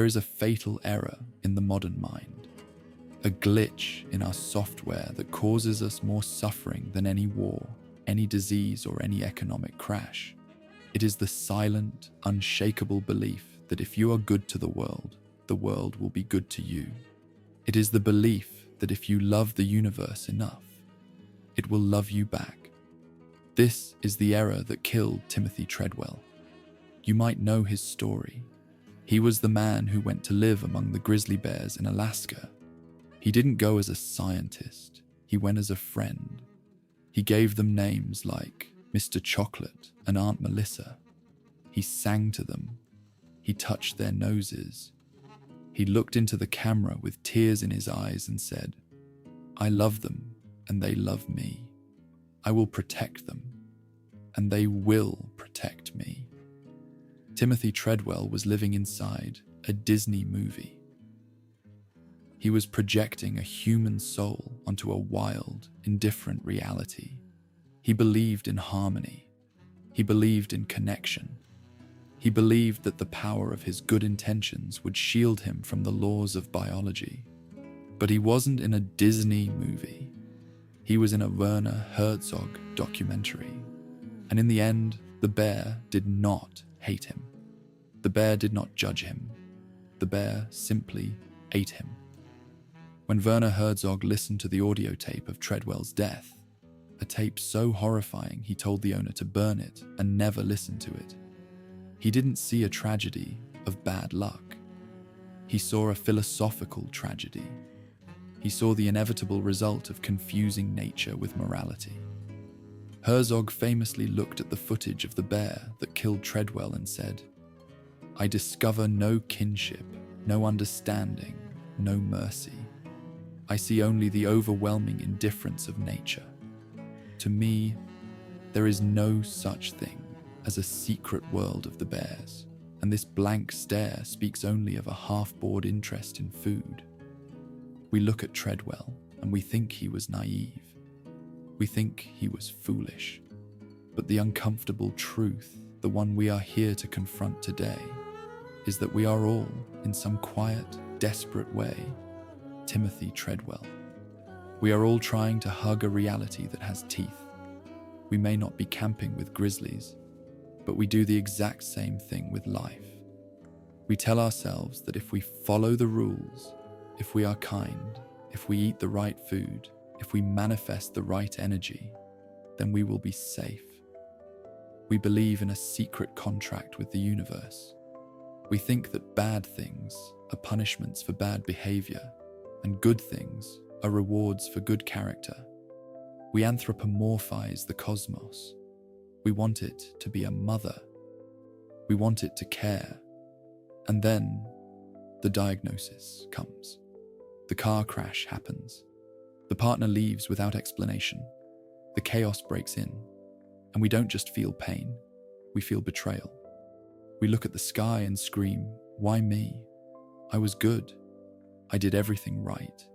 There is a fatal error in the modern mind, a glitch in our software that causes us more suffering than any war, any disease, or any economic crash. It is the silent, unshakable belief that if you are good to the world will be good to you. It is the belief that if you love the universe enough, it will love you back. This is the error that killed Timothy Treadwell. You might know his story. He was the man who went to live among the grizzly bears in Alaska. He didn't go as a scientist, he went as a friend. He gave them names like Mr. Chocolate and Aunt Melissa. He sang to them. He touched their noses. He looked into the camera with tears in his eyes and said, "I love them and they love me. I will protect them and they will protect me." Timothy Treadwell was living inside a Disney movie. He was projecting a human soul onto a wild, indifferent reality. He believed in harmony. He believed in connection. He believed that the power of his good intentions would shield him from the laws of biology. But he wasn't in a Disney movie. He was in a Werner Herzog documentary. And in the end, the bear did not hate him. The bear did not judge him. The bear simply ate him. When Werner Herzog listened to the audio tape of Treadwell's death, a tape so horrifying he told the owner to burn it and never listen to it, he didn't see a tragedy of bad luck. He saw a philosophical tragedy. He saw the inevitable result of confusing nature with morality. Herzog famously looked at the footage of the bear that killed Treadwell and said, "I discover no kinship, no understanding, no mercy. I see only the overwhelming indifference of nature. To me, there is no such thing as a secret world of the bears, and this blank stare speaks only of a half-bored interest in food." We look at Treadwell and we think he was naive. We think he was foolish. But the uncomfortable truth, the one we are here to confront today, is that we are all, in some quiet, desperate way, Timothy Treadwell. We are all trying to hug a reality that has teeth. We may not be camping with grizzlies, but we do the exact same thing with life. We tell ourselves that if we follow the rules, if we are kind, if we eat the right food, if we manifest the right energy, then we will be safe. We believe in a secret contract with the universe. We think that bad things are punishments for bad behavior, and good things are rewards for good character. We anthropomorphize the cosmos. We want it to be a mother. We want it to care. And then the diagnosis comes. The car crash happens. The partner leaves without explanation. The chaos breaks in. And we don't just feel pain, we feel betrayal. We look at the sky and scream, "Why me? I was good. I did everything right.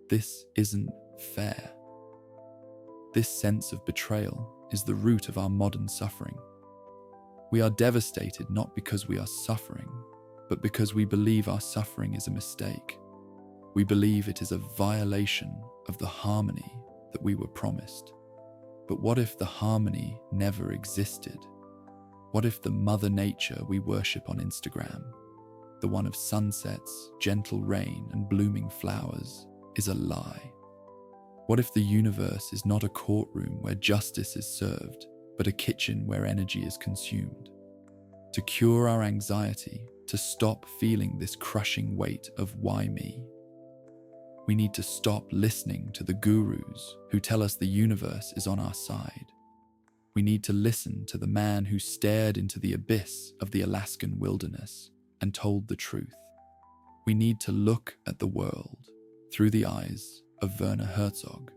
This isn't fair." This sense of betrayal is the root of our modern suffering. We are devastated not because we are suffering, but because we believe our suffering is a mistake. We believe it is a violation of the harmony that we were promised. But what if the harmony never existed? What if the Mother Nature we worship on Instagram, the one of sunsets, gentle rain, and blooming flowers, is a lie? What if the universe is not a courtroom where justice is served, but a kitchen where energy is consumed? To cure our anxiety, to stop feeling this crushing weight of why me, we need to stop listening to the gurus who tell us the universe is on our side. We need to listen to the man who stared into the abyss of the Alaskan wilderness and told the truth. We need to look at the world through the eyes of Werner Herzog,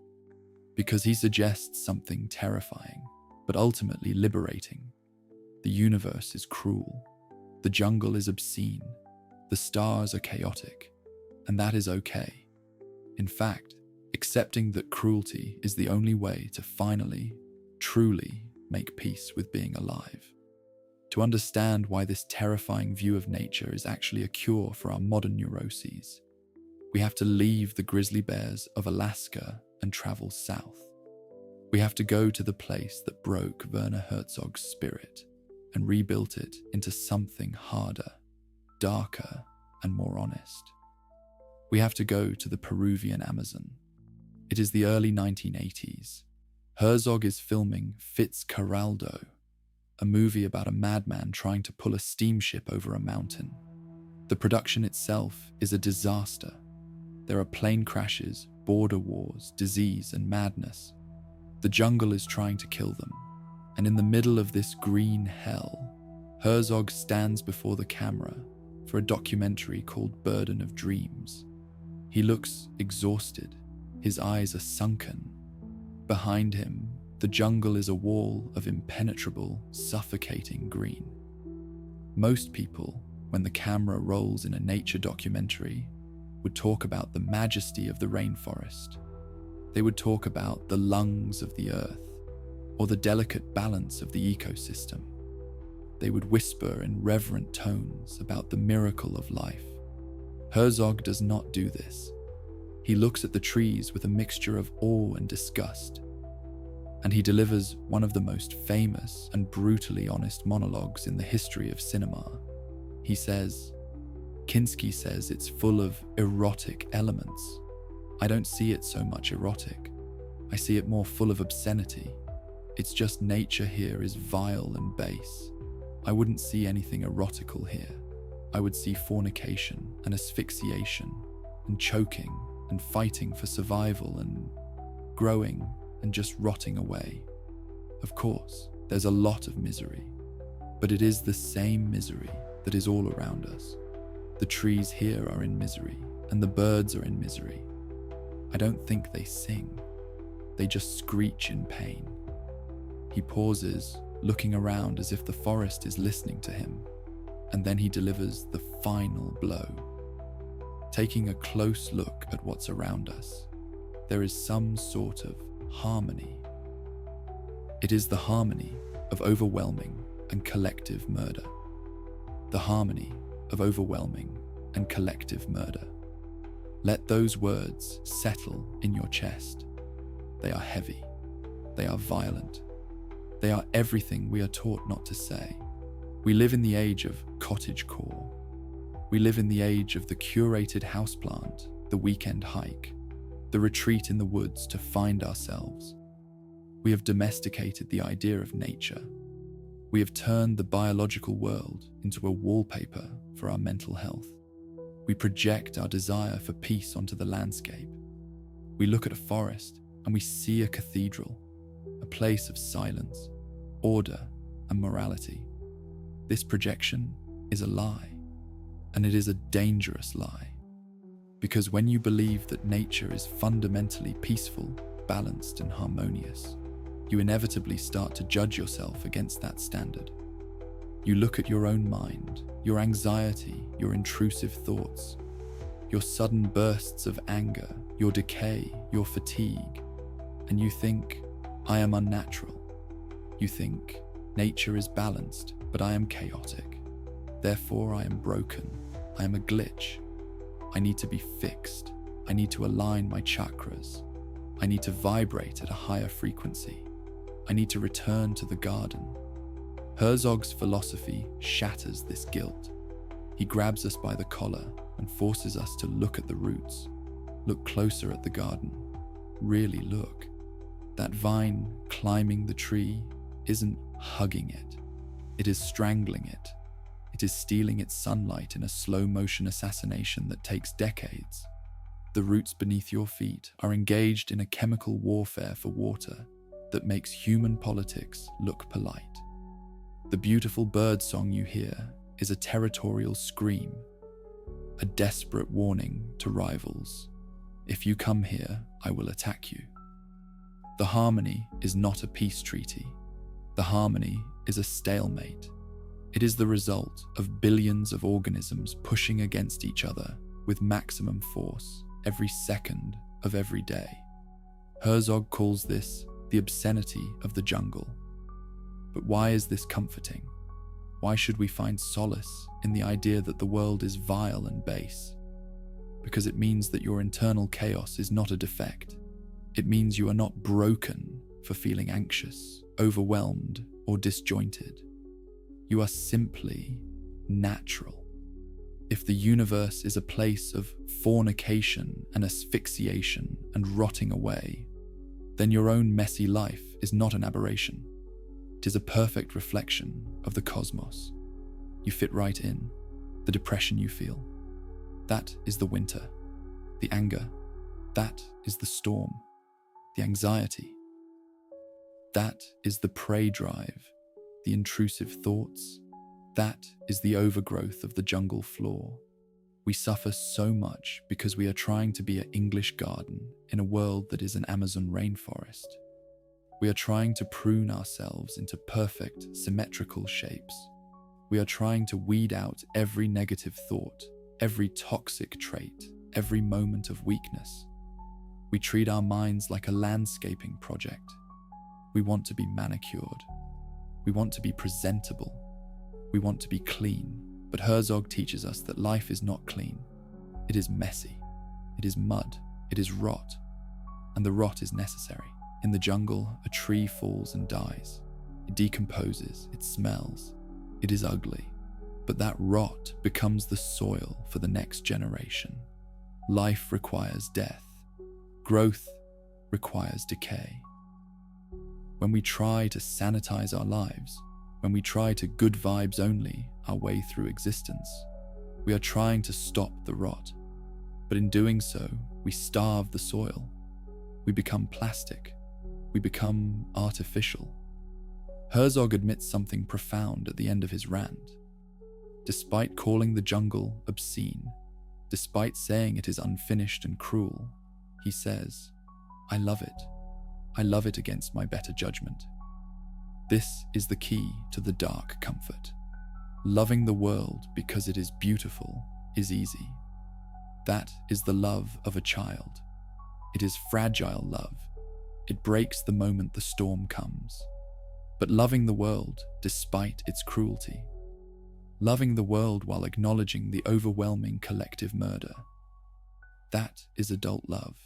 because he suggests something terrifying, but ultimately liberating. The universe is cruel. The jungle is obscene. The stars are chaotic. And that is okay. In fact, accepting that cruelty is the only way to finally, truly make peace with being alive. to understand why this terrifying view of nature is actually a cure for our modern neuroses, we have to leave the grizzly bears of Alaska and travel south. We have to go to the place that broke Werner Herzog's spirit and rebuilt it into something harder, darker, and more honest. We have to go to the Peruvian Amazon. It is the early 1980s. Herzog is filming Fitzcarraldo, a movie about a madman trying to pull a steamship over a mountain. The production itself is a disaster. There are plane crashes, border wars, disease, and madness. The jungle is trying to kill them, and in the middle of this green hell, Herzog stands before the camera for a documentary called Burden of Dreams. He looks exhausted. His eyes are sunken. Behind him, the jungle is a wall of impenetrable, suffocating green. Most people, when the camera rolls in a nature documentary, would talk about the majesty of the rainforest. They would talk about the lungs of the earth, or the delicate balance of the ecosystem. They would whisper in reverent tones about the miracle of life. Herzog does not do this. He looks at the trees with a mixture of awe and disgust, and he delivers one of the most famous and brutally honest monologues in the history of cinema. He says, "Kinski says it's full of erotic elements. I don't see it so much erotic. I see it more full of obscenity. It's just nature here is vile and base. I wouldn't see anything erotical here. I would see fornication and asphyxiation and choking and fighting for survival and growing and just rotting away. Of course, there's a lot of misery, but it is the same misery that is all around us. The trees here are in misery, and the birds are in misery. I don't think they sing. They just screech in pain." He pauses, looking around as if the forest is listening to him, and then he delivers the final blow. Taking a close look at what's around us, there is some sort of harmony. It is the harmony of overwhelming and collective murder. The harmony of overwhelming and collective murder. Let those words settle in your chest. They are heavy. They are violent. They are everything we are taught not to say. We live in the age of cottagecore. We live in the age of the curated houseplant, the weekend hike, the retreat in the woods to find ourselves. We have domesticated the idea of nature. We have turned the biological world into a wallpaper for our mental health. We project our desire for peace onto the landscape. We look at a forest and we see a cathedral, a place of silence, order, and morality. This projection is a lie, and it is a dangerous lie. Because when you believe that nature is fundamentally peaceful, balanced, and harmonious, you inevitably start to judge yourself against that standard. You look at your own mind, your anxiety, your intrusive thoughts, your sudden bursts of anger, your decay, your fatigue, and you think, I am unnatural. You think, nature is balanced, but I am chaotic. Therefore, I am broken. I am a glitch. I need to be fixed. I need to align my chakras. I need to vibrate at a higher frequency. I need to return to the garden. Herzog's philosophy shatters this guilt. He grabs us by the collar and forces us to look at the roots, look closer at the garden, really look. That vine climbing the tree isn't hugging it. It is strangling it. It is stealing its sunlight in a slow-motion assassination that takes decades. The roots beneath your feet are engaged in a chemical warfare for water that makes human politics look polite. The beautiful bird song you hear is a territorial scream, a desperate warning to rivals. If you come here, I will attack you. The harmony is not a peace treaty. The harmony is a stalemate. It is the result of billions of organisms pushing against each other with maximum force every second of every day. Herzog calls this the obscenity of the jungle. But why is this comforting? Why should we find solace in the idea that the world is vile and base? Because it means that your internal chaos is not a defect. It means you are not broken for feeling anxious, overwhelmed, or disjointed. You are simply natural. If the universe is a place of fornication and asphyxiation and rotting away, then your own messy life is not an aberration. It is a perfect reflection of the cosmos. You fit right in. The depression you feel, that is the winter. The anger, that is the storm. The anxiety, that is the prey drive. The intrusive thoughts, that is the overgrowth of the jungle floor. We suffer so much because we are trying to be an English garden in a world that is an Amazon rainforest. We are trying to prune ourselves into perfect, symmetrical shapes. We are trying to weed out every negative thought, every toxic trait, every moment of weakness. We treat our minds like a landscaping project. We want to be manicured. We want to be presentable. We want to be clean. But Herzog teaches us that life is not clean. It is messy. It is mud. It is rot. And the rot is necessary. In the jungle, a tree falls and dies. It decomposes. It smells. It is ugly. But that rot becomes the soil for the next generation. Life requires death. Growth requires decay. When we try to sanitize our lives, when we try to good vibes only our way through existence, we are trying to stop the rot. But in doing so, we starve the soil. We become plastic. We become artificial. Herzog admits something profound at the end of his rant. Despite calling the jungle obscene, despite saying it is unfinished and cruel, he says, "I love it. I love it against my better judgment." This is the key to the dark comfort. Loving the world because it is beautiful is easy. That is the love of a child. It is fragile love. It breaks the moment the storm comes. But loving the world despite its cruelty, loving the world while acknowledging the overwhelming collective murder, that is adult love.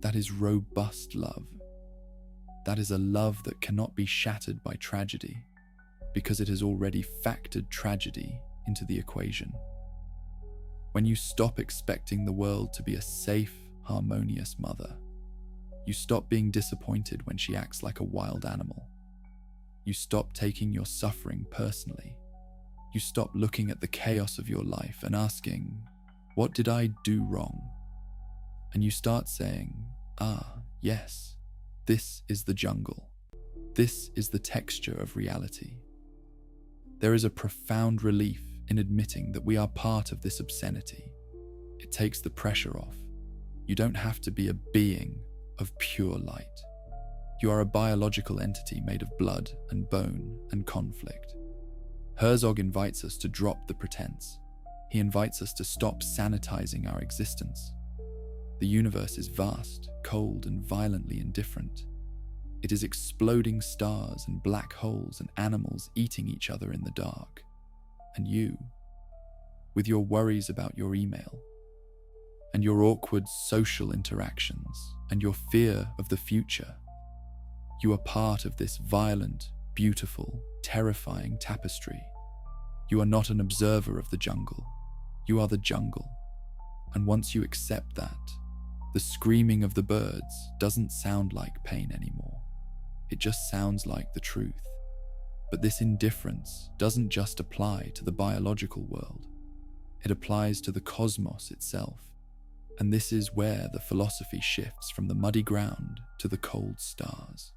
That is robust love. That is a love that cannot be shattered by tragedy, because it has already factored tragedy into the equation. When you stop expecting the world to be a safe, harmonious mother, you stop being disappointed when she acts like a wild animal. You stop taking your suffering personally. You stop looking at the chaos of your life and asking, "What did I do wrong?" And you start saying, yes, this is the jungle. This is the texture of reality. There is a profound relief in admitting that we are part of this obscenity. It takes the pressure off. You don't have to be a being of pure light. You are a biological entity made of blood and bone and conflict. Herzog invites us to drop the pretense. He invites us to stop sanitizing our existence. The universe is vast, cold, and violently indifferent. It is exploding stars and black holes and animals eating each other in the dark. And you, with your worries about your email, and your awkward social interactions, and your fear of the future, you are part of this violent, beautiful, terrifying tapestry. You are not an observer of the jungle. You are the jungle. And once you accept that, the screaming of the birds doesn't sound like pain anymore. It just sounds like the truth. But this indifference doesn't just apply to the biological world. It applies to the cosmos itself. And this is where the philosophy shifts from the muddy ground to the cold stars.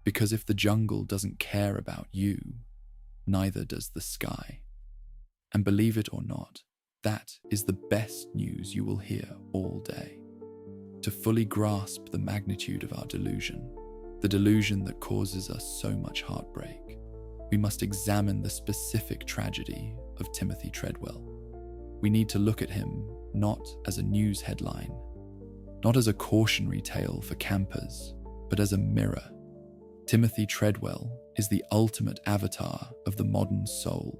Because if the jungle doesn't care about you, neither does the sky. And believe it or not, that is the best news you will hear all day. To fully grasp the magnitude of our delusion, the delusion that causes us so much heartbreak, we must examine the specific tragedy of Timothy Treadwell. We need to look at him not as a news headline, not as a cautionary tale for campers, but as a mirror. Timothy Treadwell is the ultimate avatar of the modern soul.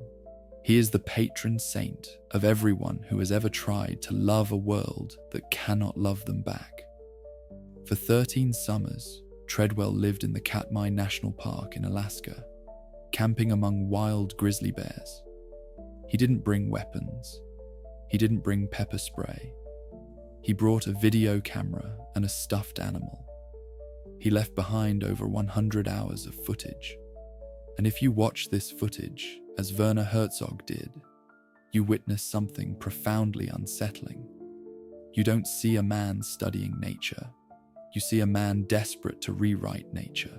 He is the patron saint of everyone who has ever tried to love a world that cannot love them back. For 13 summers, Treadwell lived in the Katmai National Park in Alaska, camping among wild grizzly bears. He didn't bring weapons. He didn't bring pepper spray. He brought a video camera and a stuffed animal. He left behind over 100 hours of footage. And if you watch this footage, as Werner Herzog did, you witness something profoundly unsettling. You don't see a man studying nature. You see a man desperate to rewrite nature.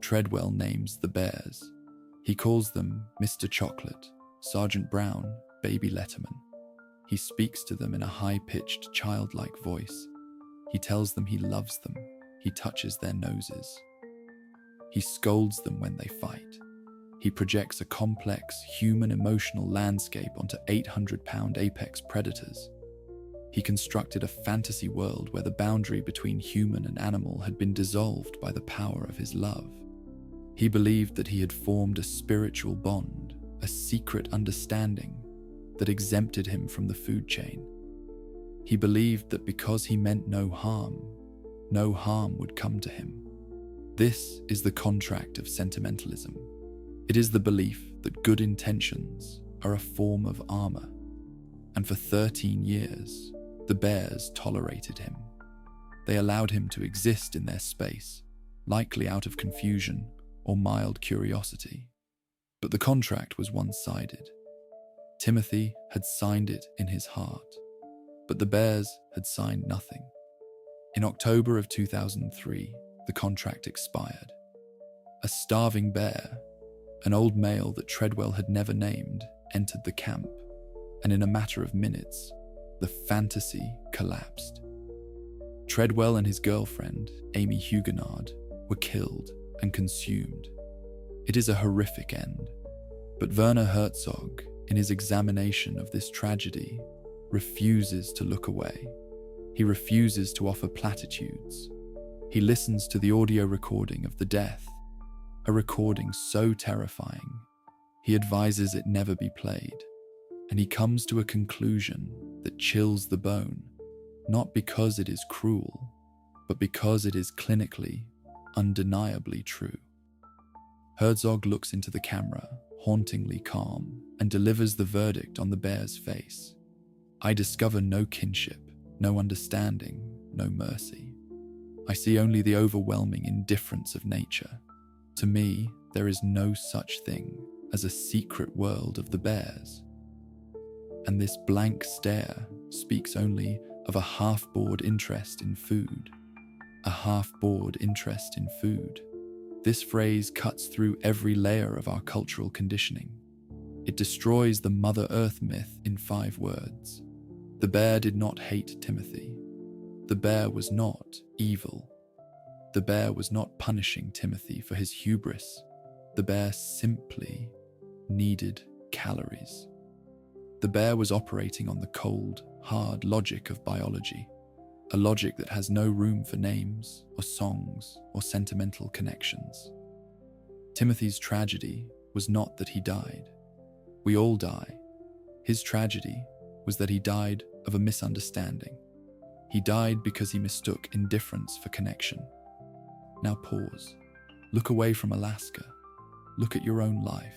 Treadwell names the bears. He calls them Mr. Chocolate, Sergeant Brown, Baby Letterman. He speaks to them in a high-pitched, childlike voice. He tells them he loves them. He touches their noses. He scolds them when they fight. He projects a complex, human emotional landscape onto 800-pound apex predators. He constructed a fantasy world where the boundary between human and animal had been dissolved by the power of his love. He believed that he had formed a spiritual bond, a secret understanding that exempted him from the food chain. He believed that because he meant no harm would come to him. This is the contract of sentimentalism. It is the belief that good intentions are a form of armor. And for 13 years, the bears tolerated him. They allowed him to exist in their space, likely out of confusion or mild curiosity. But the contract was one-sided. Timothy had signed it in his heart, but the bears had signed nothing. In October of 2003, the contract expired. A starving bear, an old male that Treadwell had never named, entered the camp, and in a matter of minutes, the fantasy collapsed. Treadwell and his girlfriend, Amy Huguenard, were killed and consumed. It is a horrific end, but Werner Herzog, in his examination of this tragedy, refuses to look away. He refuses to offer platitudes. He listens to the audio recording of the death, a recording so terrifying, he advises it never be played, and he comes to a conclusion that chills the bone, not because it is cruel, but because it is clinically, undeniably true. Herzog looks into the camera, hauntingly calm, and delivers the verdict on the bear's face. I discover no kinship, no understanding, no mercy. I see only the overwhelming indifference of nature. To me, there is no such thing as a secret world of the bears. And this blank stare speaks only of a half-bored interest in food. A half-bored interest in food. This phrase cuts through every layer of our cultural conditioning. It destroys the Mother Earth myth in 5 words. The bear did not hate Timothy. The bear was not evil. The bear was not punishing Timothy for his hubris. The bear simply needed calories. The bear was operating on the cold, hard logic of biology, a logic that has no room for names or songs or sentimental connections. Timothy's tragedy was not that he died. We all die. His tragedy was that he died of a misunderstanding. He died because he mistook indifference for connection. Now pause. Look away from Alaska. Look at your own life.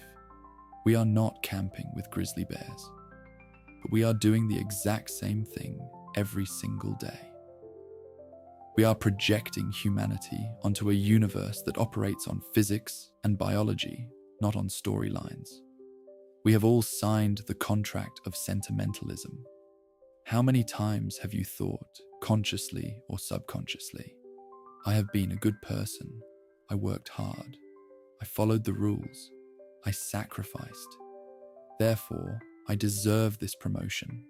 We are not camping with grizzly bears, but we are doing the exact same thing every single day. We are projecting humanity onto a universe that operates on physics and biology, not on storylines. We have all signed the contract of sentimentalism. How many times have you thought, consciously or subconsciously, I have been a good person, I worked hard, I followed the rules, I sacrificed. Therefore, I deserve this promotion,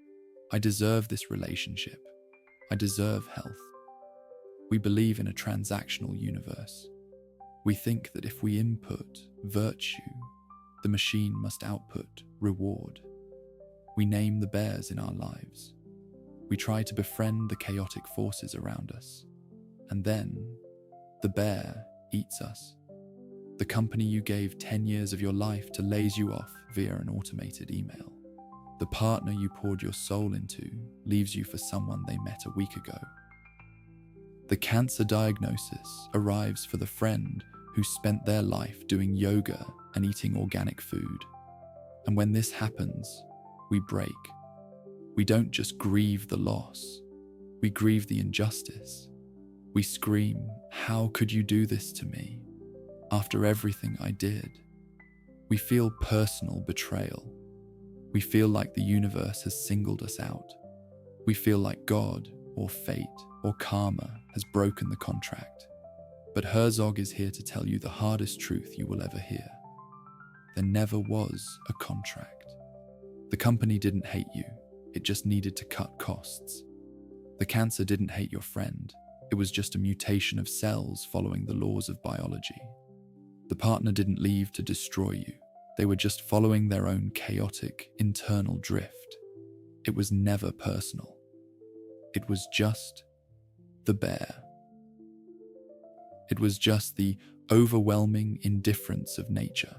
I deserve this relationship, I deserve health. We believe in a transactional universe. We think that if we input virtue, the machine must output reward. We name the bears in our lives. We try to befriend the chaotic forces around us. And then, the bear eats us. The company you gave 10 years of your life to lays you off via an automated email. The partner you poured your soul into leaves you for someone they met a week ago. The cancer diagnosis arrives for the friend who spent their life doing yoga and eating organic food. And when this happens, we break. We don't just grieve the loss, we grieve the injustice. We scream, "How could you do this to me? After everything I did." We feel personal betrayal. We feel like the universe has singled us out. We feel like God or fate or karma has broken the contract. But Herzog is here to tell you the hardest truth you will ever hear. There never was a contract. The company didn't hate you, it just needed to cut costs. The cancer didn't hate your friend, it was just a mutation of cells following the laws of biology. The partner didn't leave to destroy you, they were just following their own chaotic internal drift. It was never personal. It was just the bear. It was just the overwhelming indifference of nature.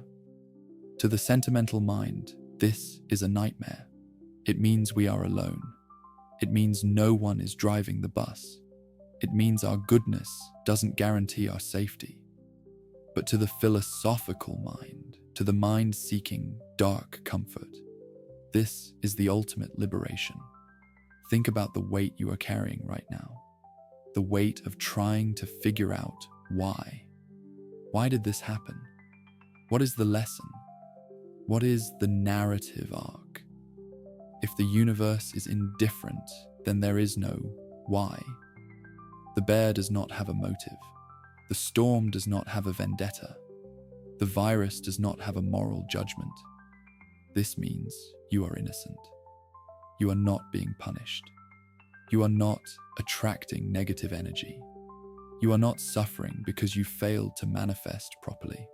To the sentimental mind, this is a nightmare. It means we are alone. It means no one is driving the bus. It means our goodness doesn't guarantee our safety. But to the philosophical mind, to the mind seeking dark comfort, this is the ultimate liberation. Think about the weight you are carrying right now. The weight of trying to figure out why. Why did this happen? What is the lesson? What is the narrative arc? If the universe is indifferent, then there is no why. The bear does not have a motive. The storm does not have a vendetta. The virus does not have a moral judgment. This means you are innocent. You are not being punished. You are not attracting negative energy. You are not suffering because you failed to manifest properly.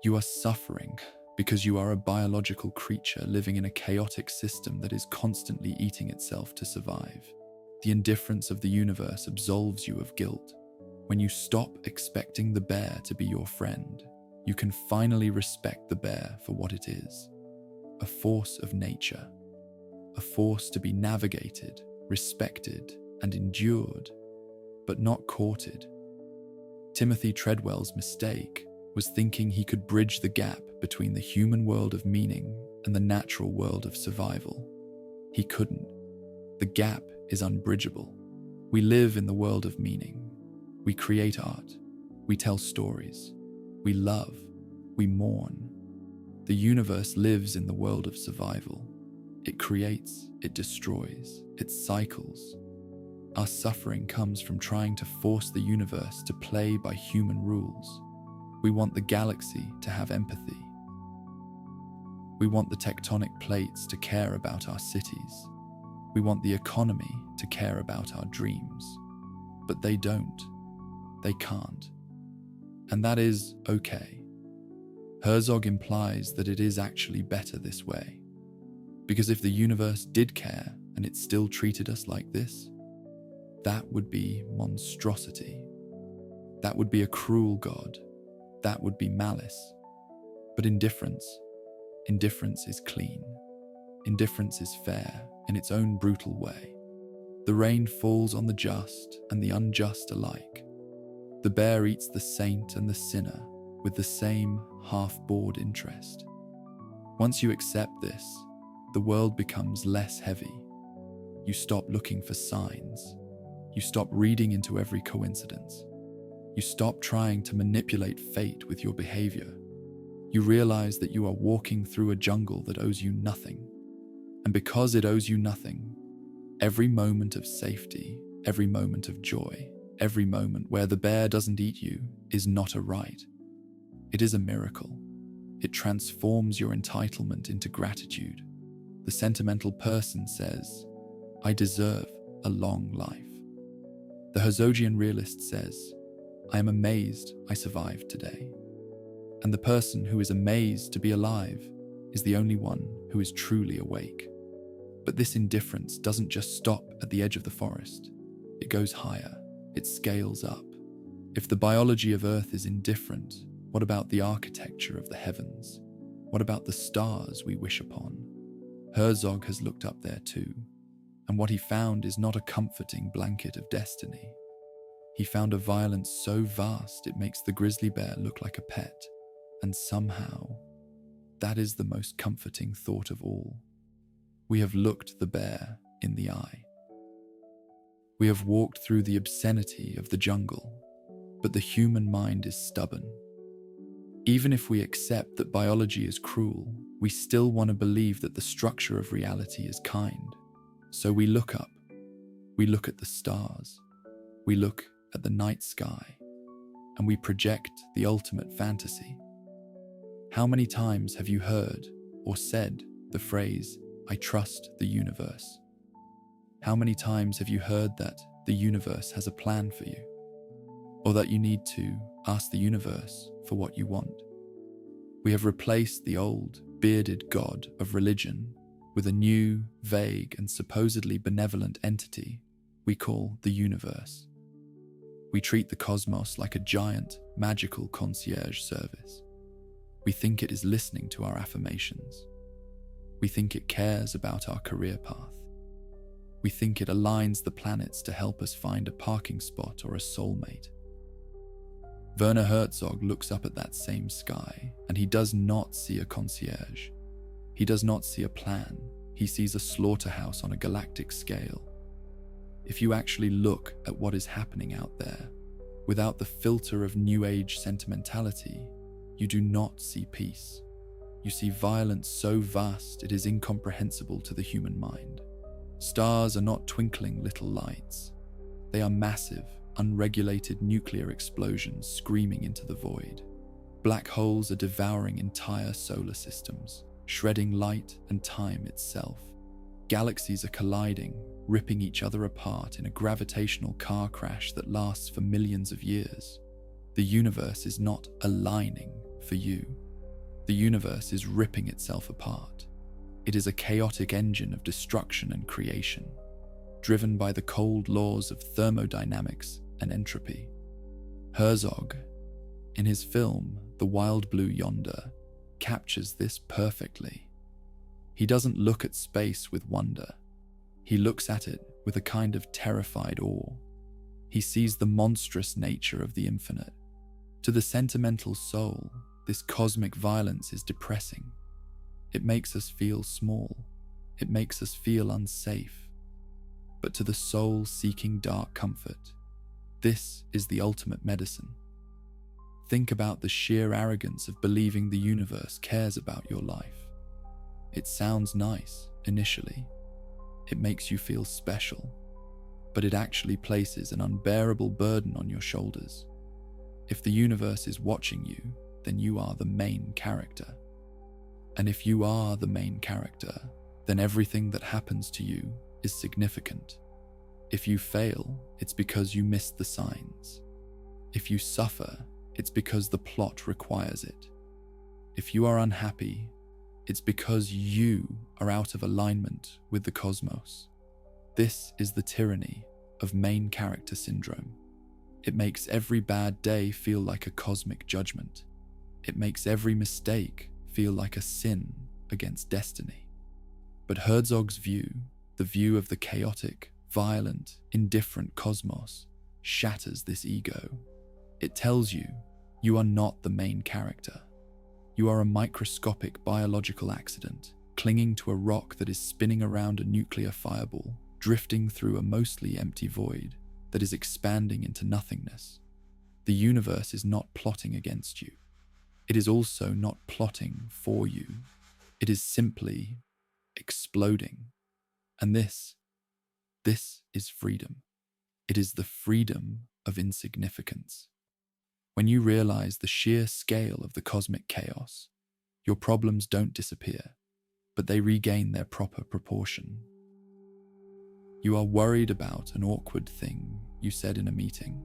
You are suffering because you are a biological creature living in a chaotic system that is constantly eating itself to survive. The indifference of the universe absolves you of guilt. When you stop expecting the bear to be your friend, you can finally respect the bear for what it is. A force of nature. A force to be navigated, respected, and endured, but not courted. Timothy Treadwell's mistake was thinking he could bridge the gap between the human world of meaning and the natural world of survival. He couldn't. The gap is unbridgeable. We live in the world of meaning. We create art. We tell stories. We love. We mourn. The universe lives in the world of survival. It creates, it destroys, it cycles. Our suffering comes from trying to force the universe to play by human rules. We want the galaxy to have empathy. We want the tectonic plates to care about our cities. We want the economy to care about our dreams. But they don't. They can't. And that is okay. Herzog implies that it is actually better this way. Because if the universe did care and it still treated us like this, that would be monstrosity. That would be a cruel God. That would be malice. But indifference is clean. Indifference is fair in its own brutal way. The rain falls on the just and the unjust alike. The bear eats the saint and the sinner with the same half-bored interest. Once you accept this, the world becomes less heavy. You stop looking for signs. You stop reading into every coincidence. You stop trying to manipulate fate with your behavior. You realize that you are walking through a jungle that owes you nothing. And because it owes you nothing, every moment of safety, every moment of joy, every moment where the bear doesn't eat you is not a right. It is a miracle. It transforms your entitlement into gratitude. The sentimental person says, "I deserve a long life." The Herzogian realist says, "I am amazed I survived today." And the person who is amazed to be alive is the only one who is truly awake. But this indifference doesn't just stop at the edge of the forest. It goes higher. It scales up. If the biology of Earth is indifferent, What about the architecture of the heavens? What about the stars we wish upon? Herzog has looked up there too, and what he found is not a comforting blanket of destiny. He found a violence so vast it makes the grizzly bear look like a pet, and somehow, that is the most comforting thought of all. We have looked the bear in the eye. We have walked through the obscenity of the jungle, but the human mind is stubborn. Even if we accept that biology is cruel, we still want to believe that the structure of reality is kind. So we look up, we look at the stars, we look at the night sky, and we project the ultimate fantasy. How many times have you heard or said the phrase, "I trust the universe"? How many times have you heard that the universe has a plan for you? Or that you need to ask the universe for what you want? We have replaced the old, bearded god of religion with a new, vague, and supposedly benevolent entity we call the universe. We treat the cosmos like a giant, magical concierge service. We think it is listening to our affirmations. We think it cares about our career path. We think it aligns the planets to help us find a parking spot or a soulmate. Werner Herzog looks up at that same sky, and he does not see a concierge. He does not see a plan. He sees a slaughterhouse on a galactic scale. If you actually look at what is happening out there, without the filter of New Age sentimentality, you do not see peace. You see violence so vast it is incomprehensible to the human mind. Stars are not twinkling little lights. They are massive, unregulated nuclear explosions screaming into the void. Black holes are devouring entire solar systems, shredding light and time itself. Galaxies are colliding, ripping each other apart in a gravitational car crash that lasts for millions of years. The universe is not aligning for you. The universe is ripping itself apart. It is a chaotic engine of destruction and creation, driven by the cold laws of thermodynamics and entropy. Herzog, in his film The Wild Blue Yonder, captures this perfectly. He doesn't look at space with wonder. He looks at it with a kind of terrified awe. He sees the monstrous nature of the infinite. To the sentimental soul, this cosmic violence is depressing. It makes us feel small. It makes us feel unsafe. But to the soul seeking dark comfort, this is the ultimate medicine. Think about the sheer arrogance of believing the universe cares about your life. It sounds nice initially. It makes you feel special, but it actually places an unbearable burden on your shoulders. If the universe is watching you, then you are the main character. And if you are the main character, then everything that happens to you is significant. If you fail, it's because you missed the signs. If you suffer, it's because the plot requires it. If you are unhappy, it's because you are out of alignment with the cosmos. This is the tyranny of main character syndrome. It makes every bad day feel like a cosmic judgment. It makes every mistake feel like a sin against destiny. But Herzog's view, the view of the chaotic, violent, indifferent cosmos, shatters this ego. It tells you, you are not the main character. You are a microscopic biological accident, clinging to a rock that is spinning around a nuclear fireball, drifting through a mostly empty void that is expanding into nothingness. The universe is not plotting against you. It is also not plotting for you. It is simply exploding. And this is freedom. It is the freedom of insignificance. When you realize the sheer scale of the cosmic chaos, your problems don't disappear, but they regain their proper proportion. You are worried about an awkward thing you said in a meeting.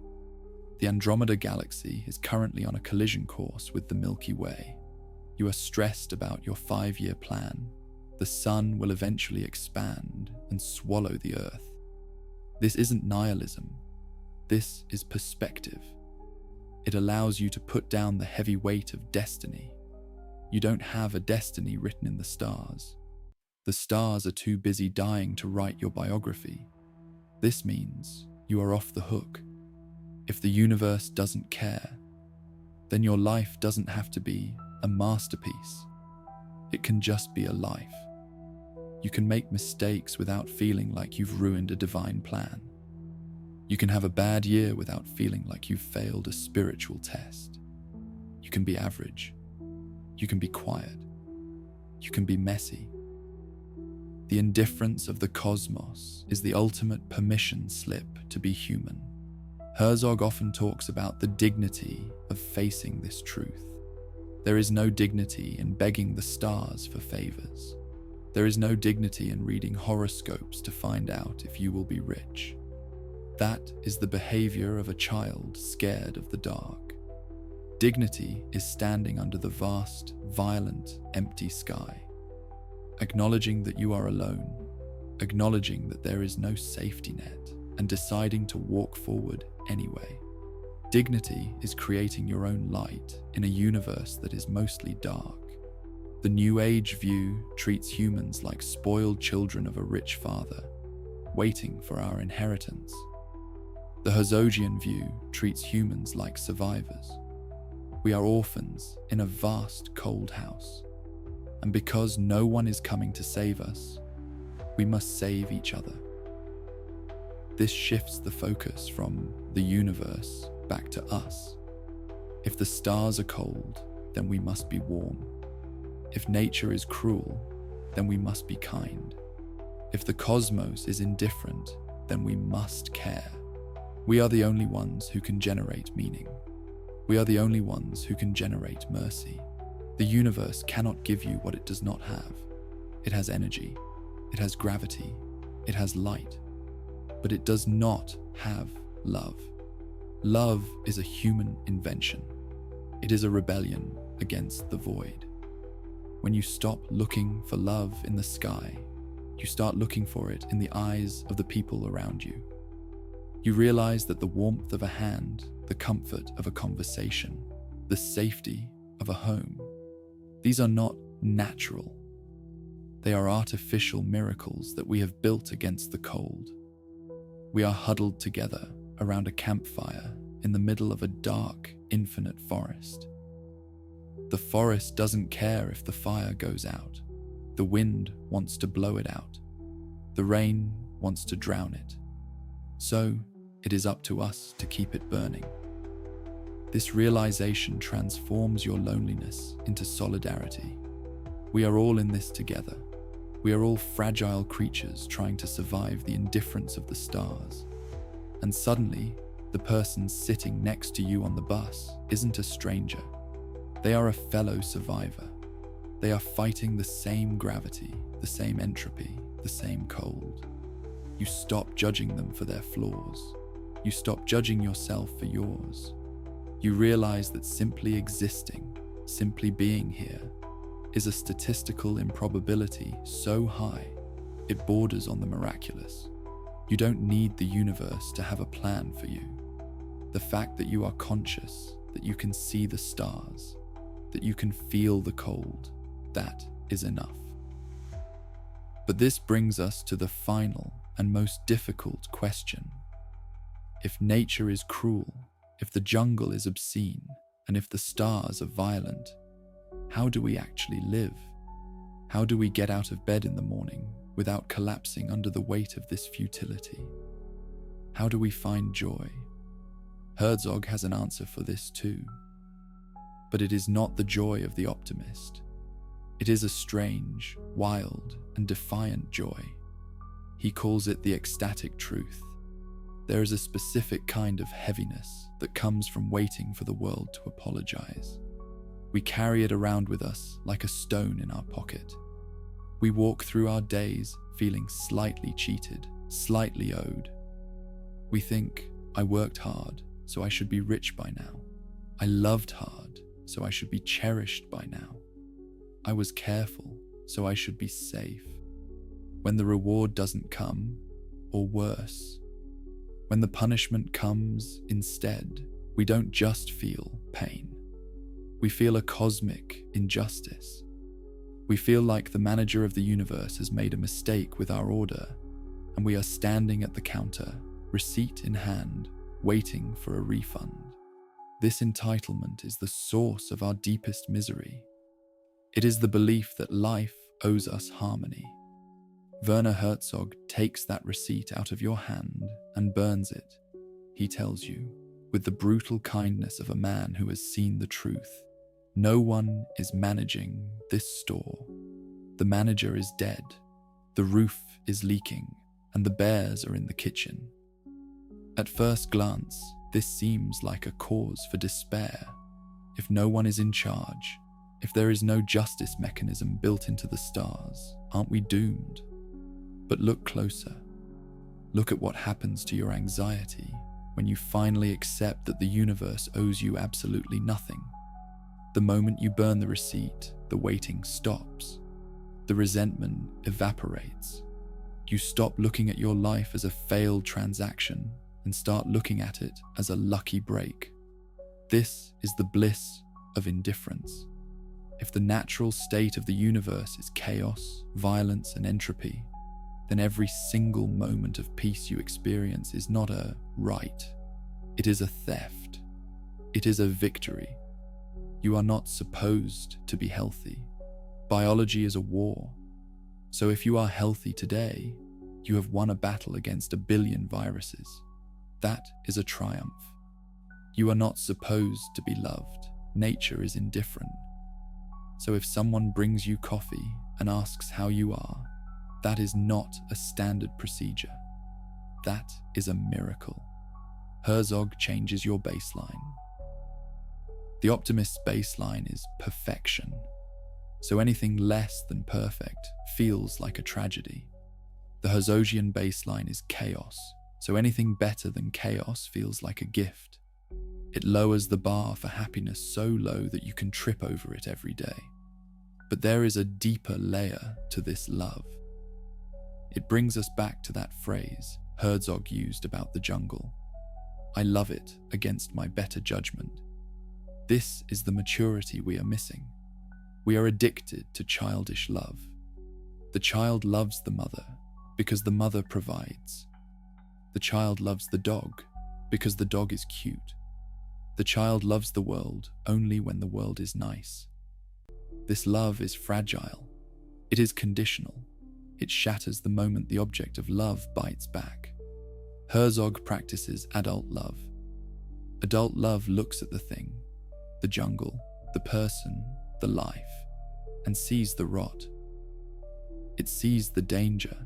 The Andromeda Galaxy is currently on a collision course with the Milky Way. You are stressed about your 5-year plan. The sun will eventually expand and swallow the Earth. This isn't nihilism. This is perspective. It allows you to put down the heavy weight of destiny. You don't have a destiny written in the stars. The stars are too busy dying to write your biography. This means you are off the hook. If the universe doesn't care, then your life doesn't have to be a masterpiece. It can just be a life. You can make mistakes without feeling like you've ruined a divine plan. You can have a bad year without feeling like you've failed a spiritual test. You can be average. You can be quiet. You can be messy. The indifference of the cosmos is the ultimate permission slip to be human. Herzog often talks about the dignity of facing this truth. There is no dignity in begging the stars for favors. There is no dignity in reading horoscopes to find out if you will be rich. That is the behavior of a child scared of the dark. Dignity is standing under the vast, violent, empty sky, acknowledging that you are alone, acknowledging that there is no safety net, and deciding to walk forward anyway. Dignity is creating your own light in a universe that is mostly dark. The New Age view treats humans like spoiled children of a rich father, waiting for our inheritance. The Herzogian view treats humans like survivors. We are orphans in a vast, cold house. And because no one is coming to save us, we must save each other. This shifts the focus from the universe back to us. If the stars are cold, then we must be warm. If nature is cruel, then we must be kind. If the cosmos is indifferent, then we must care. We are the only ones who can generate meaning. We are the only ones who can generate mercy. The universe cannot give you what it does not have. It has energy, it has gravity, it has light, but it does not have love. Love is a human invention. It is a rebellion against the void. When you stop looking for love in the sky, you start looking for it in the eyes of the people around you. You realize that the warmth of a hand, the comfort of a conversation, the safety of a home, these are not natural. They are artificial miracles that we have built against the cold. We are huddled together around a campfire in the middle of a dark, infinite forest. The forest doesn't care if the fire goes out. The wind wants to blow it out. The rain wants to drown it. So, it is up to us to keep it burning. This realization transforms your loneliness into solidarity. We are all in this together. We are all fragile creatures trying to survive the indifference of the stars. And suddenly, the person sitting next to you on the bus isn't a stranger. They are a fellow survivor. They are fighting the same gravity, the same entropy, the same cold. You stop judging them for their flaws. You stop judging yourself for yours. You realize that simply existing, simply being here, is a statistical improbability so high, it borders on the miraculous. You don't need the universe to have a plan for you. The fact that you are conscious, that you can see the stars, that you can feel the cold, that is enough. But this brings us to the final and most difficult question. If nature is cruel, if the jungle is obscene, and if the stars are violent, how do we actually live? How do we get out of bed in the morning without collapsing under the weight of this futility? How do we find joy? Herzog has an answer for this too. But it is not the joy of the optimist. It is a strange, wild, and defiant joy. He calls it the ecstatic truth. There is a specific kind of heaviness that comes from waiting for the world to apologize. We carry it around with us like a stone in our pocket. We walk through our days feeling slightly cheated, slightly owed. We think, I worked hard, so I should be rich by now. I loved hard, so I should be cherished by now. I was careful, so I should be safe. When the reward doesn't come, or worse, when the punishment comes instead, we don't just feel pain. We feel a cosmic injustice. We feel like the manager of the universe has made a mistake with our order, and we are standing at the counter, receipt in hand, waiting for a refund. This entitlement is the source of our deepest misery. It is the belief that life owes us harmony. Werner Herzog takes that receipt out of your hand and burns it. He tells you, with the brutal kindness of a man who has seen the truth, no one is managing this store. The manager is dead, the roof is leaking, and the bears are in the kitchen. At first glance, this seems like a cause for despair. If no one is in charge, if there is no justice mechanism built into the stars, aren't we doomed? But look closer. Look at what happens to your anxiety when you finally accept that the universe owes you absolutely nothing. The moment you burn the receipt, the waiting stops. The resentment evaporates. You stop looking at your life as a failed transaction and start looking at it as a lucky break. This is the bliss of indifference. If the natural state of the universe is chaos, violence, and entropy, then every single moment of peace you experience is not a right. It is a theft. It is a victory. You are not supposed to be healthy. Biology is a war. So if you are healthy today, you have won a battle against 1 billion viruses. That is a triumph. You are not supposed to be loved. Nature is indifferent. So if someone brings you coffee and asks how you are, that is not a standard procedure. That is a miracle. Herzog changes your baseline. The optimist's baseline is perfection. So anything less than perfect feels like a tragedy. The Herzogian baseline is chaos. So anything better than chaos feels like a gift. It lowers the bar for happiness so low that you can trip over it every day. But there is a deeper layer to this love. It brings us back to that phrase Herzog used about the jungle. I love it against my better judgment. This is the maturity we are missing. We are addicted to childish love. The child loves the mother because the mother provides. The child loves the dog because the dog is cute. The child loves the world only when the world is nice. This love is fragile. It is conditional. It shatters the moment the object of love bites back. Herzog practices adult love. Adult love looks at the thing, the jungle, the person, the life, and sees the rot. It sees the danger.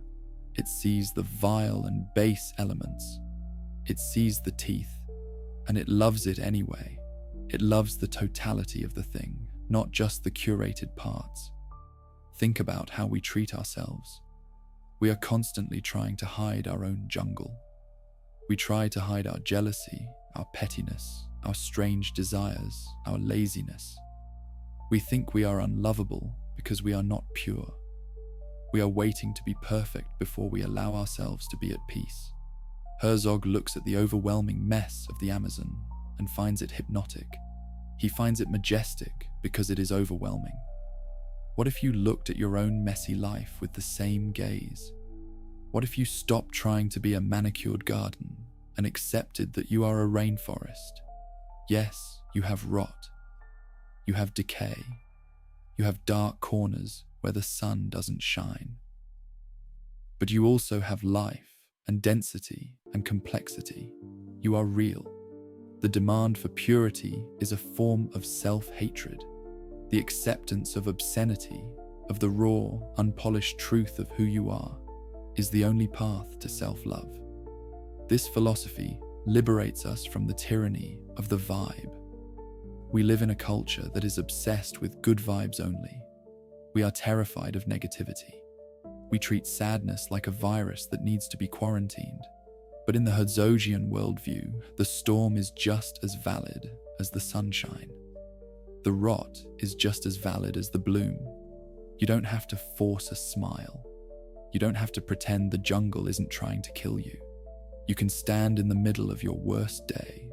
It sees the vile and base elements. It sees the teeth, and it loves it anyway. It loves the totality of the thing, not just the curated parts. Think about how we treat ourselves. We are constantly trying to hide our own jungle. We try to hide our jealousy, our pettiness, our strange desires, our laziness. We think we are unlovable because we are not pure. We are waiting to be perfect before we allow ourselves to be at peace. Herzog looks at the overwhelming mess of the Amazon and finds it hypnotic. He finds it majestic because it is overwhelming. What if you looked at your own messy life with the same gaze? What if you stopped trying to be a manicured garden and accepted that you are a rainforest? Yes, you have rot. You have decay. You have dark corners where the sun doesn't shine. But you also have life and density and complexity. You are real. The demand for purity is a form of self-hatred. The acceptance of obscenity, of the raw, unpolished truth of who you are, is the only path to self-love. This philosophy liberates us from the tyranny of the vibe. We live in a culture that is obsessed with good vibes only. We are terrified of negativity. We treat sadness like a virus that needs to be quarantined. But in the Herzogian worldview, the storm is just as valid as the sunshine. The rot is just as valid as the bloom. You don't have to force a smile. You don't have to pretend the jungle isn't trying to kill you. You can stand in the middle of your worst day,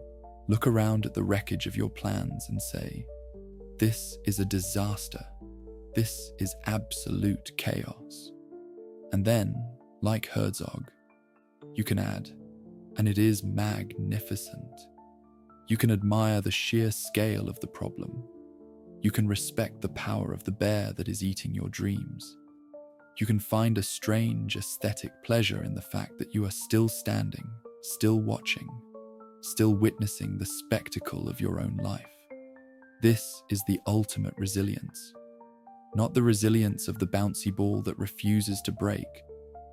Look around at the wreckage of your plans and say, "This is a disaster. This is absolute chaos." And then, like Herzog, you can add, "And it is magnificent." You can admire the sheer scale of the problem. You can respect the power of the bear that is eating your dreams. You can find a strange aesthetic pleasure in the fact that you are still standing, still watching, still witnessing the spectacle of your own life. This is the ultimate resilience. Not the resilience of the bouncy ball that refuses to break,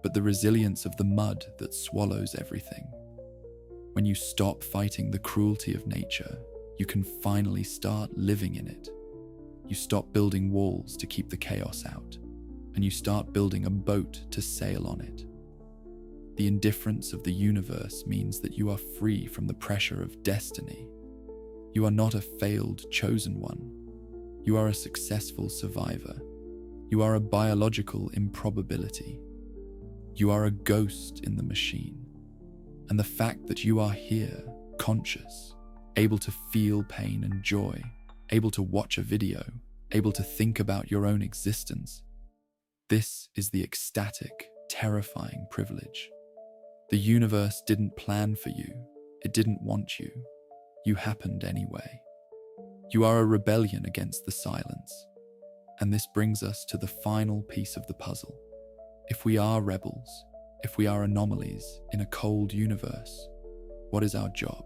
but the resilience of the mud that swallows everything. When you stop fighting the cruelty of nature, you can finally start living in it. You stop building walls to keep the chaos out, and you start building a boat to sail on it. The indifference of the universe means that you are free from the pressure of destiny. You are not a failed chosen one. You are a successful survivor. You are a biological improbability. You are a ghost in the machine. And the fact that you are here, conscious, able to feel pain and joy, able to watch a video, able to think about your own existence, this is the ecstatic, terrifying privilege. The universe didn't plan for you. It didn't want you. You happened anyway. You are a rebellion against the silence. And this brings us to the final piece of the puzzle. If we are rebels, if we are anomalies in a cold universe, what is our job?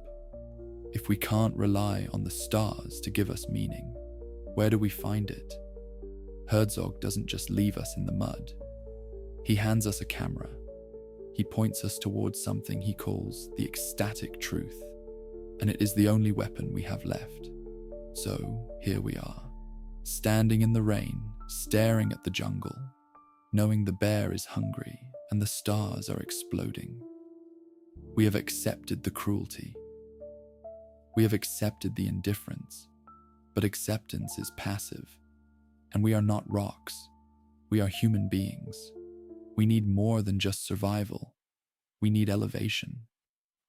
If we can't rely on the stars to give us meaning, where do we find it? Herzog doesn't just leave us in the mud. He hands us a camera. He points us towards something he calls the ecstatic truth, and it is the only weapon we have left. So here we are, standing in the rain, staring at the jungle, knowing the bear is hungry and the stars are exploding. We have accepted the cruelty. We have accepted the indifference, but acceptance is passive, and we are not rocks. We are human beings. We need more than just survival. We need elevation.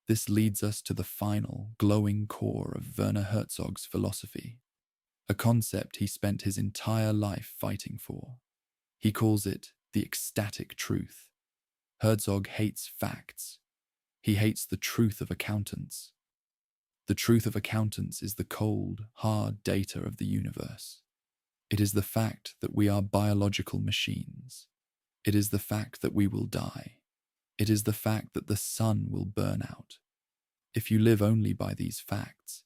This leads us to the final, glowing core of Werner Herzog's philosophy, a concept he spent his entire life fighting for. He calls it the ecstatic truth. Herzog hates facts. He hates the truth of accountants. The truth of accountants is the cold, hard data of the universe. It is the fact that we are biological machines. It is the fact that we will die. It is the fact that the sun will burn out. If you live only by these facts,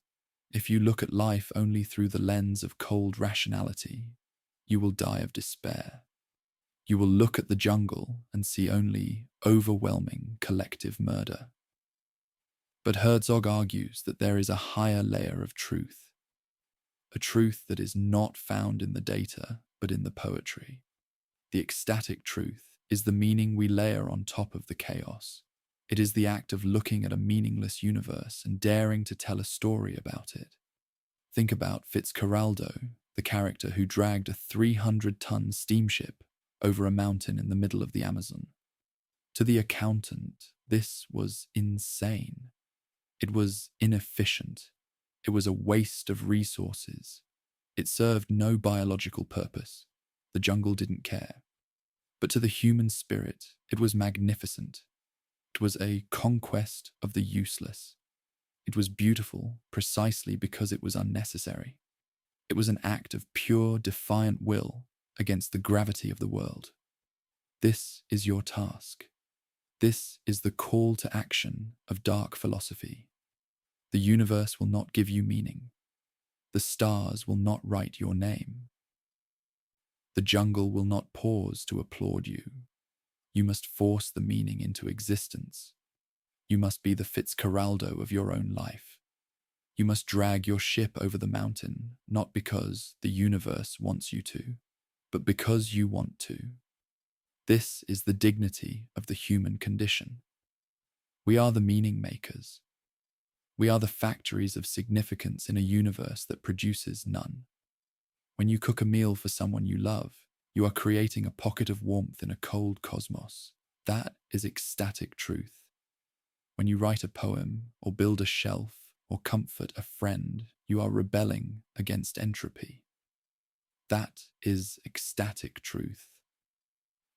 if you look at life only through the lens of cold rationality, you will die of despair. You will look at the jungle and see only overwhelming collective murder. But Herzog argues that there is a higher layer of truth, a truth that is not found in the data, but in the poetry. The ecstatic truth is the meaning we layer on top of the chaos. It is the act of looking at a meaningless universe and daring to tell a story about it. Think about Fitzcarraldo, the character who dragged a 300-ton steamship over a mountain in the middle of the Amazon. To the accountant, this was insane. It was inefficient. It was a waste of resources. It served no biological purpose. The jungle didn't care. But to the human spirit, it was magnificent. It was a conquest of the useless. It was beautiful precisely because it was unnecessary. It was an act of pure, defiant will against the gravity of the world. This is your task. This is the call to action of dark philosophy. The universe will not give you meaning. The stars will not write your name. The jungle will not pause to applaud you. You must force the meaning into existence. You must be the Fitzcarraldo of your own life. You must drag your ship over the mountain, not because the universe wants you to, but because you want to. This is the dignity of the human condition. We are the meaning makers. We are the factories of significance in a universe that produces none. When you cook a meal for someone you love, you are creating a pocket of warmth in a cold cosmos. That is ecstatic truth. When you write a poem or build a shelf or comfort a friend, you are rebelling against entropy. That is ecstatic truth.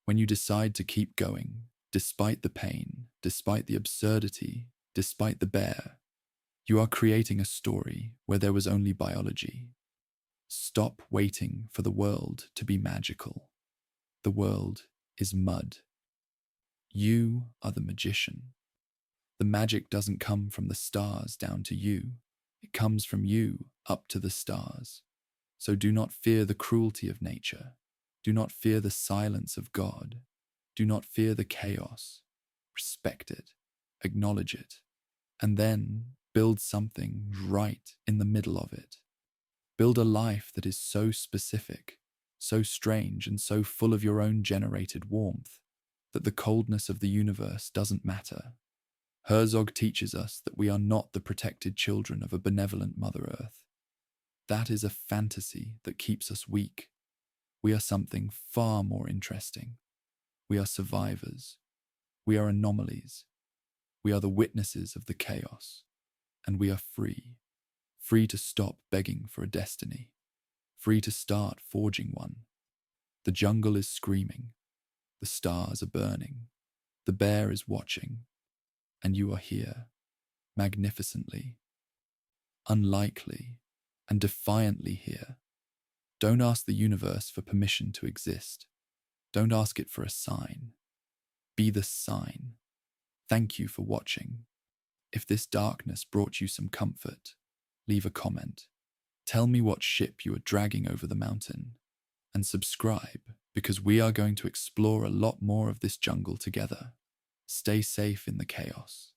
When you decide to keep going, despite the pain, despite the absurdity, despite the bear, you are creating a story where there was only biology. Stop waiting for the world to be magical. The world is mud. You are the magician. The magic doesn't come from the stars down to you. It comes from you up to the stars. So do not fear the cruelty of nature. Do not fear the silence of God. Do not fear the chaos. Respect it. Acknowledge it. And then build something right in the middle of it. Build a life that is so specific, so strange, and so full of your own generated warmth that the coldness of the universe doesn't matter. Herzog teaches us that we are not the protected children of a benevolent Mother Earth. That is a fantasy that keeps us weak. We are something far more interesting. We are survivors. We are anomalies. We are the witnesses of the chaos. And we are free. Free to stop begging for a destiny. Free to start forging one. The jungle is screaming. The stars are burning. The bear is watching. And you are here, magnificently, unlikely, and defiantly here. Don't ask the universe for permission to exist. Don't ask it for a sign. Be the sign. Thank you for watching. If this darkness brought you some comfort, leave a comment. Tell me what ship you are dragging over the mountain. And subscribe, because we are going to explore a lot more of this jungle together. Stay safe in the chaos.